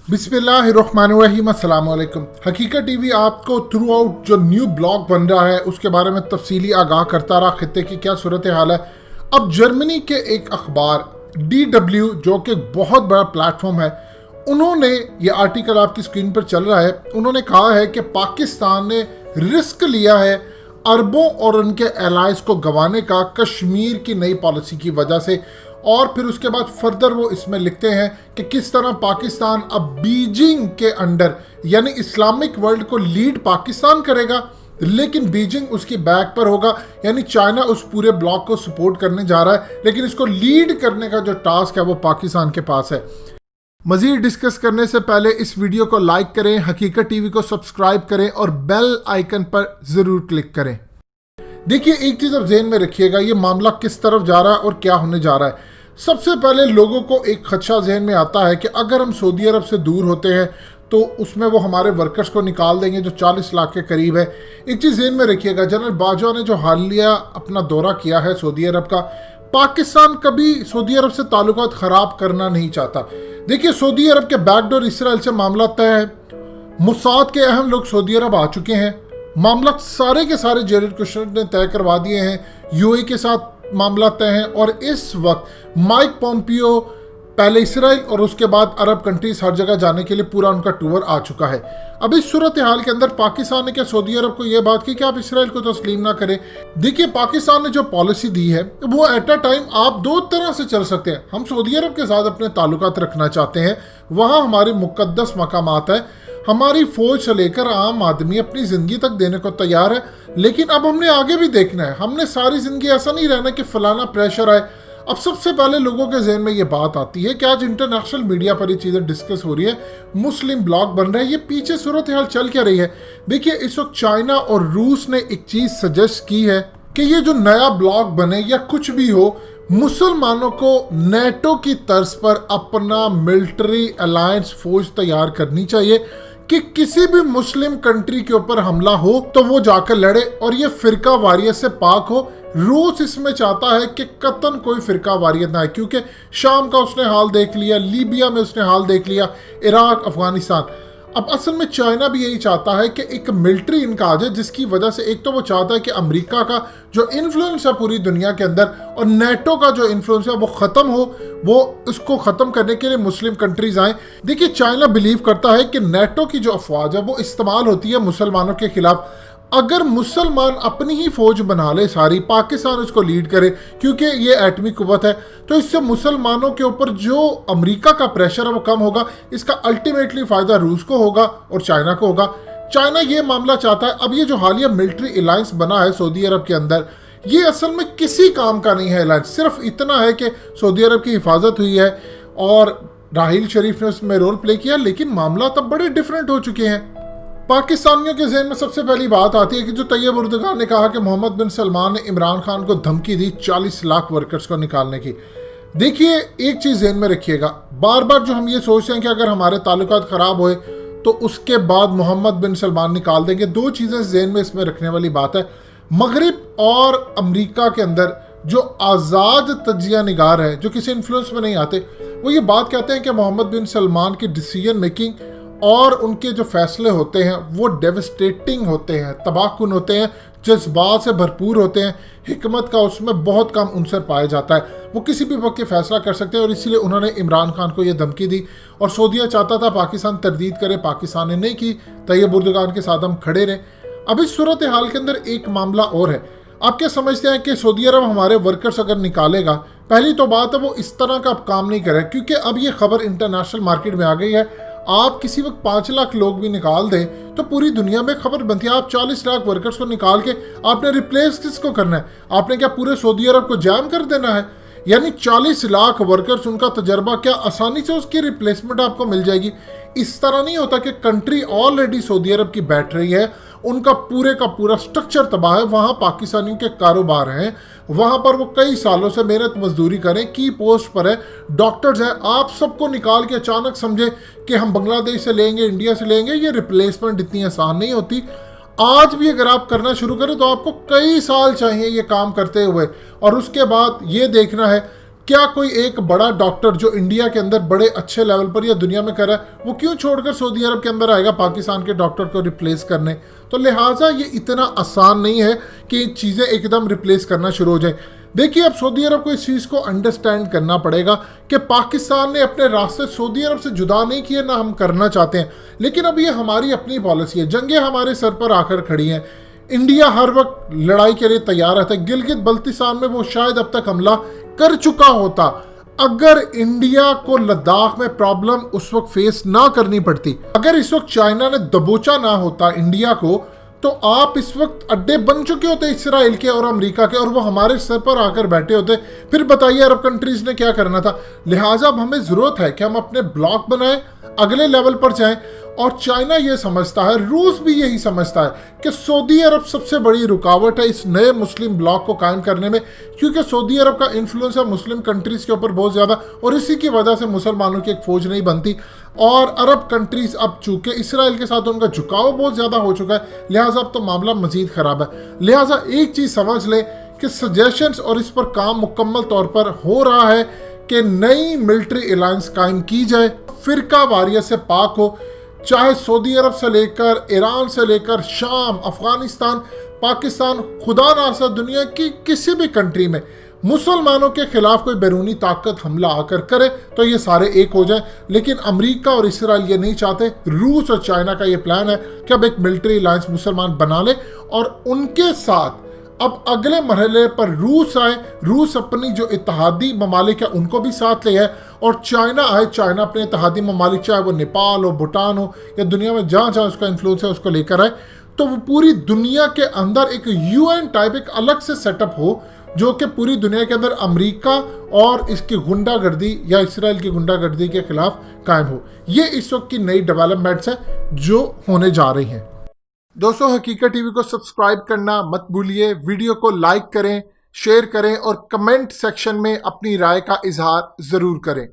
बिस्मिल्लाहिर्रहमानिर्रहीम, अस्सलाम वालेकुम। हकीकत टीवी आपको थ्रू आउट जो न्यू ब्लॉग बन रहा है उसके बारे में तफसीली आगाह करता रहा खित्ते की क्या सूरत हाल है। अब जर्मनी के एक अखबार DW जो कि बहुत बड़ा प्लेटफॉर्म है, उन्होंने ये आर्टिकल आपकी स्क्रीन पर चल रहा है, उन्होंने कहा है कि पाकिस्तान ने रिस्क लिया है अरबों और उनके एलाइज को गंवाने का कश्मीर की नई पॉलिसी की वजह से। और फिर उसके बाद फर्दर वो इसमें लिखते हैं कि किस तरह पाकिस्तान अब बीजिंग के अंडर यानी इस्लामिक वर्ल्ड को लीड पाकिस्तान करेगा, लेकिन बीजिंग उसकी बैक पर होगा, यानी चाइना उस पूरे ब्लॉक को सपोर्ट करने जा रहा है, लेकिन इसको लीड करने का जो टास्क है वो पाकिस्तान के पास है। मजीद डिस्कस करने से पहले इस वीडियो को लाइक करें, हकीकत टीवी को सब्सक्राइब करें और बेल आइकन पर ज़रूर क्लिक करें। देखिए, एक चीज़ अब ज़हन में रखिएगा, ये मामला किस तरफ जा रहा है और क्या होने जा रहा है। सबसे पहले लोगों को एक खदशा जहन में आता है कि अगर हम सऊदी अरब से दूर होते हैं तो उसमें वो हमारे वर्कर्स को निकाल देंगे जो 40 लाख के करीब है। एक चीज़ जहन में रखिएगा, जनरल बाजवा ने जो हालिया अपना दौरा किया है सऊदी अरब का, पाकिस्तान कभी सऊदी अरब से ताल्लुकात ख़राब करना नहीं चाहता। देखिए, सऊदी अरब के बैकडोर इसराइल से मामला तय है, मुसाद के अहम लोग सऊदी अरब आ चुके हैं, मामला सारे के सारे जेरेड कुशनर ने तय करवा दिए हैं, यूएई के साथ मामला तय है, और इस वक्त माइक पोम्पियो पहले इसराइल और उसके बाद अरब कंट्रीज हर जगह जाने के लिए पूरा उनका टूर आ चुका है। अब इस सूरत हाल के अंदर पाकिस्तान ने क्या सऊदी अरब को यह बात की कि आप इसराइल को तस्लीम ना करें। देखिए, पाकिस्तान ने जो पॉलिसी दी है वो एट अ टाइम आप दो तरह से चल सकते हैं। हम सऊदी अरब के साथ अपने ताल्लुकात रखना चाहते हैं, वहाँ हमारे मुकद्दस मकामात है, हमारी फौज से लेकर आम आदमी अपनी ज़िंदगी तक देने को तैयार है, लेकिन अब हमने आगे भी देखना है। हमने सारी ज़िंदगी ऐसा नहीं रहना कि फलाना प्रेशर आए। अब सबसे पहले लोगों के जहन में ये बात आती है कि आज इंटरनेशनल मीडिया पर ये चीज़ें डिस्कस हो रही है, मुस्लिम ब्लॉग बन रहे हैं, ये पीछे सूरत हाल चल क्या रही है। देखिए, इस वक्त चाइना और रूस ने एक चीज़ सजेस्ट की है कि ये जो नया ब्लॉग बने या कुछ भी हो, मुसलमानों को नेटो की तर्ज पर अपना मिलिट्री अलायंस फौज तैयार करनी चाहिए कि किसी भी मुस्लिम कंट्री के ऊपर हमला हो तो वो जाकर लड़े और ये फिरका वारियत से पाक हो। रूस इसमें चाहता है कि कतन कोई फिरका वारियत ना है, क्योंकि शाम का उसने हाल देख लिया, लीबिया में उसने हाल देख लिया, इराक, अफगानिस्तान। अब असल में चाइना भी यही चाहता है कि एक मिलिट्री इनका आ जाए, जिसकी वजह से एक तो वो चाहता है कि अमेरिका का जो इन्फ्लुएंस है पूरी दुनिया के अंदर और नेटो का जो इन्फ्लुएंस है वो ख़त्म हो, वो उसको ख़त्म करने के लिए मुस्लिम कंट्रीज आएँ। देखिए, चाइना बिलीव करता है कि नेटो की जो अफवाज है वो इस्तेमाल होती है मुसलमानों के खिलाफ। अगर मुसलमान अपनी ही फौज बना ले सारी, पाकिस्तान उसको लीड करे क्योंकि ये एटमी कुव्वत है, तो इससे मुसलमानों के ऊपर जो अमेरिका का प्रेशर है वो कम होगा। इसका अल्टीमेटली फ़ायदा रूस को होगा और चाइना को होगा। चाइना ये मामला चाहता है। अब ये जो हालिया मिलिट्री अलायंस बना है सऊदी अरब के अंदर, ये असल में किसी काम का नहीं है अलायंस, सिर्फ इतना है कि सऊदी अरब की हिफाजत हुई है और राहील शरीफ ने उसमें रोल प्ले किया, लेकिन मामला तब बड़े डिफरेंट हो चुके हैं। पाकिस्तानियों के जहन में सबसे पहली बात आती है कि जो तैयब उर्दगान ने कहा कि मोहम्मद बिन सलमान ने इमरान खान को धमकी दी 40 लाख वर्कर्स को निकालने की। देखिए, एक चीज़ जहन में रखिएगा, बार बार जो हम ये सोचते हैं कि अगर हमारे ताल्लुकात ख़राब होए तो उसके बाद मोहम्मद बिन सलमान निकाल देंगे, दो चीज़ें जहन में इसमें रखने वाली बात है। मगरिब और अमरीका के अंदर जो आज़ाद तजिया निगार है, जो किसी इन्फ्लुएंस में नहीं आते, वो ये बात कहते हैं कि मोहम्मद बिन सलमान की डिसीजन मेकिंग और उनके जो फैसले होते हैं वो डेवस्टेटिंग होते हैं, तबाहकुन होते हैं, जज्बात से भरपूर होते हैं, हिकमत का उसमें बहुत कम अंसर पाया जाता है। वो किसी भी वक्त फैसला कर सकते हैं और इसीलिए उन्होंने इमरान खान को ये धमकी दी। और सऊदीया चाहता था पाकिस्तान तरदीद करे, पाकिस्तान ने नहीं की, तैयब उर्दगान के साथ हम खड़े रहे। अब इस सूरत हाल के अंदर एक मामला और है। आप क्या समझते हैं कि सऊदी अरब हमारे वर्कर्स अगर निकालेगा, पहली तो बात है वो इस तरह का अब काम नहीं करे, क्योंकि अब ये खबर इंटरनेशनल मार्केट में आ गई है। आप किसी वक्त 5 लाख लोग भी निकाल दें तो पूरी दुनिया में खबर बनती है। आप 40 लाख वर्कर्स को निकाल के आपने रिप्लेस किसको करना है? आपने क्या पूरे सऊदी अरब को जैम कर देना है? यानी 40 लाख वर्कर्स, उनका तजर्बा, क्या आसानी से उसकी रिप्लेसमेंट आपको मिल जाएगी? इस तरह नहीं होता कि कंट्री ऑलरेडी सऊदी अरब की बैठ रही है, उनका पूरे का पूरा स्ट्रक्चर तबाह है, वहाँ पाकिस्तानियों के कारोबार हैं, वहाँ पर वो कई सालों से मेहनत मजदूरी करें, की पोस्ट पर है, डॉक्टर्स हैं, आप सबको निकाल के अचानक समझे कि हम बांग्लादेश से लेंगे, इंडिया से लेंगे, ये रिप्लेसमेंट इतनी आसान नहीं होती। आज भी अगर आप करना शुरू करें तो आपको कई साल चाहिए ये काम करते हुए, और उसके बाद ये देखना है क्या कोई एक बड़ा डॉक्टर जो इंडिया के अंदर बड़े अच्छे लेवल पर या दुनिया में कर रहा है, वो क्यों छोड़कर सऊदी अरब के अंदर आएगा पाकिस्तान के डॉक्टर को रिप्लेस करने? तो लिहाजा ये इतना आसान नहीं है कि चीज़ें एकदम रिप्लेस करना शुरू हो जाए। देखिए, अब सऊदी अरब को इस चीज़ को अंडरस्टैंड करना पड़ेगा कि पाकिस्तान ने अपने रास्ते सऊदी अरब से जुदा नहीं किए, ना हम करना चाहते हैं, लेकिन अब ये हमारी अपनी पॉलिसी है। जंगें हमारे सर पर आकर खड़ी हैं। इंडिया हर वक्त लड़ाई के लिए तैयार रहता है। गिलगित बल्तिस्तान में वो शायद अब तक हमला कर चुका होता अगर इंडिया को लद्दाख में प्रॉब्लम उस वक्त फेस ना करनी पड़ती। अगर इस वक्त चाइना ने दबोचा ना होता इंडिया को, तो आप इस वक्त अड्डे बन चुके होते इसराइल के और अमेरिका के, और वो हमारे सर पर आकर बैठे होते। फिर बताइए अरब कंट्रीज ने क्या करना था। लिहाजा अब हमें जरूरत है कि हम अपने ब्लॉक बनाएं, अगले लेवल पर जाएं। और चाइना ये समझता है, रूस भी यही समझता है कि सऊदी अरब सबसे बड़ी रुकावट है इस नए मुस्लिम ब्लॉक को कायम करने में, क्योंकि सऊदी अरब का इन्फ्लुएंस है मुस्लिम कंट्रीज के ऊपर बहुत ज़्यादा, और इसी की वजह से मुसलमानों की एक फौज नहीं बनती। और अरब कंट्रीज अब चूंकि इसराइल के साथ उनका झुकाव बहुत ज़्यादा हो चुका है, लिहाजा अब तो मामला मजीद ख़राब है। लिहाजा एक चीज़ समझ लें कि सजेशंस और इस पर काम मुकम्मल तौर पर हो रहा है कि नई मिलिट्री अलायंस कायम की जाए, फिरका वारियत से पाक हो, चाहे सऊदी अरब से लेकर ईरान से लेकर शाम, अफगानिस्तान, पाकिस्तान, खुदा नासा दुनिया की किसी भी कंट्री में मुसलमानों के खिलाफ कोई बैरूनी ताकत हमला आकर करे तो ये सारे एक हो जाए। लेकिन अमेरिका और इसराइल ये नहीं चाहते। रूस और चाइना का ये प्लान है कि अब एक मिलिट्री अलायंस मुसलमान बना ले और उनके साथ अब अगले मरहले पर रूस आए। रूस अपनी जो इत्तेहादी ममालिक है उनको भी साथ ले आए, और चाइना आए। चाइना अपने इत्तेहादी ममालिक, चाहे वो नेपाल हो, भूटान हो, या दुनिया में जहाँ जहाँ उसका इन्फ्लुएंस है उसको लेकर आए। तो वो पूरी दुनिया के अंदर एक यूएन टाइप एक अलग से सेटअप हो, जो कि पूरी दुनिया के अंदर अमेरिका और इसकी गुंडागर्दी या इसराइल की गुंडागर्दी के खिलाफ कायम हो। ये इस वक्त की नई डेवलपमेंट्स हैं जो होने जा रही हैं। दोस्तों, हकीकत टीवी को सब्सक्राइब करना मत भूलिए, वीडियो को लाइक करें, शेयर करें और कमेंट सेक्शन में अपनी राय का इजहार ज़रूर करें।